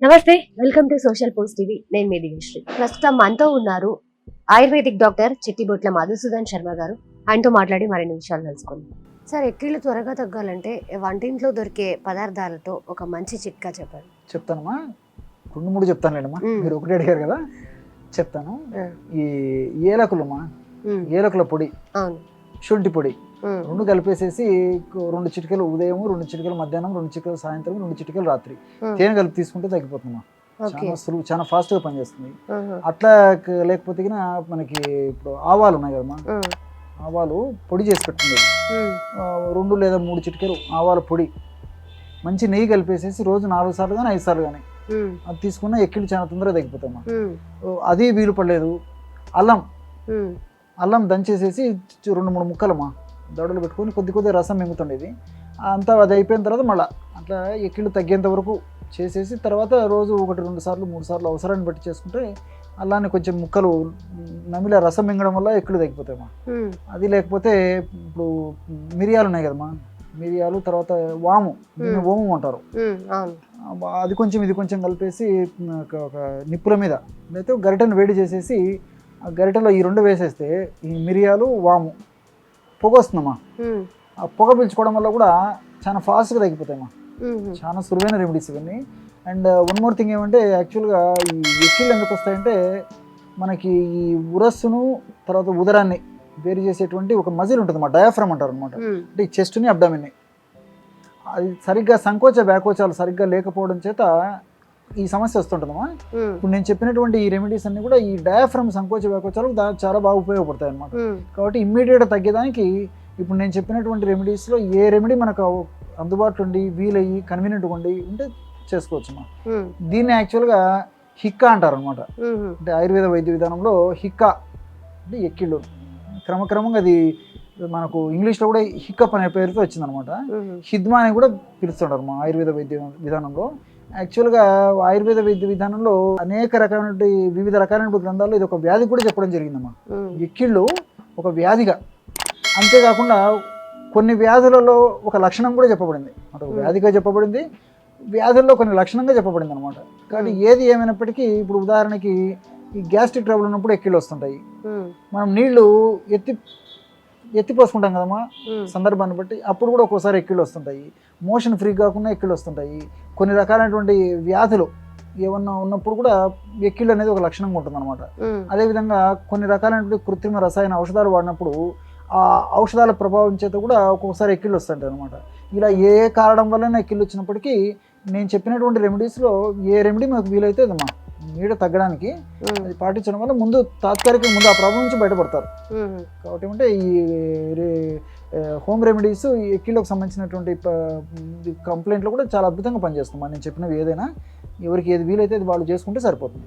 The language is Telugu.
నమస్తే, welcome to social post TV. నేను మీ దివ్యశ్రీ. ప్రస్తుతం మనతో ఉన్నారు ఆయుర్వేదిక్ డాక్టర్ చిట్టిబొట్ల మధుసూదన్ శర్మ గారు. ఆయనతో మాట్లాడి మరిన్ని విషయాలు తెలుసుకుందాం. సార్, ఎక్కిళ్ళు త్వరగా తగ్గాలంటే వంటింట్లో దొరికే పదార్థాలతో ఒక మంచి చిట్కా చెప్పండి. చెప్తానమ్మా, 2-3 చెప్తానులేమ్మా. మీరు ఒకటి అడిగారు కదా, చెప్తాను. ఈ ఏలకులమ్మా, ఏలకుల పొడి, శుంఠి పొడి 2 కలిపేసేసి 2 చిటికలు ఉదయం, 2 చిటికలు మధ్యాహ్నం, 2 చిటికలు సాయంత్రం, 2 చిటికలు రాత్రి తేనె కలిపి తీసుకుంటే తగ్గిపోతుందమ్మా. చాలా సులువు, చాలా ఫాస్ట్గా పనిచేస్తుంది. అట్లా లేకపోతే మనకి ఇప్పుడు ఆవాలు ఉన్నాయి కదమ్మా, ఆవాలు పొడి చేసి పెట్టుకునేది 2 లేదా 3 చిటికలు ఆవాల పొడి మంచి నెయ్యి కలిపేసేసి రోజు 4 సార్లు కానీ 5 సార్లు కానీ అది తీసుకున్నా ఎక్కిళ్ళు చాలా తొందరగా తగ్గిపోతామా. అది వీలు పడలేదు, అల్లం దంచేసేసి 2-3 ముక్కలమ్మా దవడలు పెట్టుకొని కొద్ది రసం మింగుతుండేది. అంతా అది అయిపోయిన తర్వాత మళ్ళీ అట్లా ఎక్కిళ్ళు తగ్గేంత వరకు చేసేసి తర్వాత రోజు 1-2 సార్లు 3 సార్లు అవసరాన్ని బట్టి చేసుకుంటే అల్లాన్ని కొంచెం ముక్కలు నమిలి రసం మింగడం వల్ల ఎక్కిళ్ళు తగ్గిపోతాయమ్మా. అది లేకపోతే ఇప్పుడు మిరియాలు ఉన్నాయి కదమ్మా, మిరియాలు తర్వాత వాము, దీన్ని ఓము అంటారు. అది కొంచెం ఇది కొంచెం కలిపేసి ఒక నిప్పుల మీద అయితే గరిటెను వేడి చేసేసి ఆ గరిటెలో ఈ 2 వేసేస్తే ఈ మిరియాలు వాము పొగ వస్తుందమ్మా. ఆ పొగ పీల్చుకోవడం వల్ల కూడా చాలా ఫాస్ట్గా తగ్గిపోతాయమ్మా. చాలా సులువైన రెమెడీస్ ఇవన్నీ. అండ్ వన్ మోర్ థింగ్ ఏమంటే, యాక్చువల్గా ఈ ఎక్కిళ్ళు ఎందుకు వస్తాయంటే మనకి ఈ ఉరస్సును తర్వాత ఉదరాన్ని వేరు చేసేటువంటి ఒక మజిల్ ఉంటుంది అన్నమాట, డయాఫ్రమ్ అంటారు అనమాట. అంటే ఈ చెస్ట్ని అబ్డామిన్ని అది సరిగ్గా సంకోచ వ్యాకోచాలు సరిగ్గా లేకపోవడం చేత ఈ సమస్య వస్తుంటుందమ్మా. ఇప్పుడు నేను చెప్పినటువంటి ఈ రెమెడీస్ అన్ని కూడా ఈ డయాఫ్రమ్ సంకోచ వ్యాకోచాలకు చాలా బాగా ఉపయోగపడతాయి అనమాట. కాబట్టి ఇమ్మీడియట్గా తగ్గేదానికి ఇప్పుడు నేను చెప్పినటువంటి రెమెడీస్లో ఏ రెమెడీ మనకు అందుబాటులో ఉండి వీలయ్యి కన్వీనియంట్గా ఉండి ఉంటే చేసుకోవచ్చమ్మా. దీన్ని యాక్చువల్గా హిక్కా అంటారు అనమాట. అంటే ఆయుర్వేద వైద్య విధానంలో హిక్కా అంటే ఎక్కిళ్ళు. క్రమక్రమంగా అది మనకు ఇంగ్లీష్లో కూడా హిక్కప్ అనే పేరుతో వచ్చిందనమాట. హిద్మా అని కూడా పిలుస్తుంటారు మా ఆయుర్వేద వైద్య విధానంలో. యాక్చువల్గా ఆయుర్వేద వైద్య విధానంలో అనేక రకమైన వివిధ రకాలైన గ్రంథాల్లో ఇది ఒక వ్యాధి కూడా చెప్పడం జరిగిందమ్మా. ఎక్కిళ్ళు ఒక వ్యాధిగా, అంతేకాకుండా కొన్ని వ్యాధులలో ఒక లక్షణం కూడా చెప్పబడింది. అంటే ఒక వ్యాధిగా చెప్పబడింది, వ్యాధుల్లో కొన్ని లక్షణంగా చెప్పబడింది అనమాట. కానీ ఏది ఏమైనప్పటికీ ఇప్పుడు ఉదాహరణకి ఈ గ్యాస్ట్రిక్ ట్రబుల్ ఉన్నప్పుడు ఎక్కిళ్ళు వస్తుంటాయి. మనం నీళ్లు ఎత్తిపోసుకుంటాం కదమ్మా సందర్భాన్ని బట్టి, అప్పుడు కూడా ఒక్కోసారి ఎక్కిళ్ళు వస్తుంటాయి. మోషన్ ఫ్రీ కాకుండా ఎక్కిళ్ళు వస్తుంటాయి. కొన్ని రకాలైనటువంటి వ్యాధులు ఏమన్నా ఉన్నప్పుడు కూడా ఎక్కిళ్ళు అనేది ఒక లక్షణంగా ఉంటుంది అనమాట. అదేవిధంగా కొన్ని రకాలైనటువంటి కృత్రిమ రసాయన ఔషధాలు వాడినప్పుడు ఆ ఔషధాల ప్రభావం చేత కూడా ఒక్కొక్కసారి ఎక్కిళ్ళు వస్తుంటాయి అనమాట. ఇలా ఏ కారణం వల్ల ఎక్కిళ్ళు వచ్చినప్పటికీ నేను చెప్పినటువంటి రెమెడీస్లో ఏ రెమెడీ మనకు వీలైతే అదమ్మా నీడ తగ్గడానికి అది పాటించడం వల్ల ముందు తాత్కాలికంగా ముందు ఆ ప్రాబ్లం నుంచి బయటపడతారు. కాబట్టి ఏమంటే ఈ హోమ్ రెమెడీస్ ఎక్కిళ్ళకు సంబంధించినటువంటి కంప్లైంట్లో కూడా చాలా అద్భుతంగా పనిచేస్తుంది. నేను చెప్పినవి ఏదైనా ఎవరికి ఏది వీలైతే అది వాళ్ళు చేసుకుంటే సరిపోతుంది.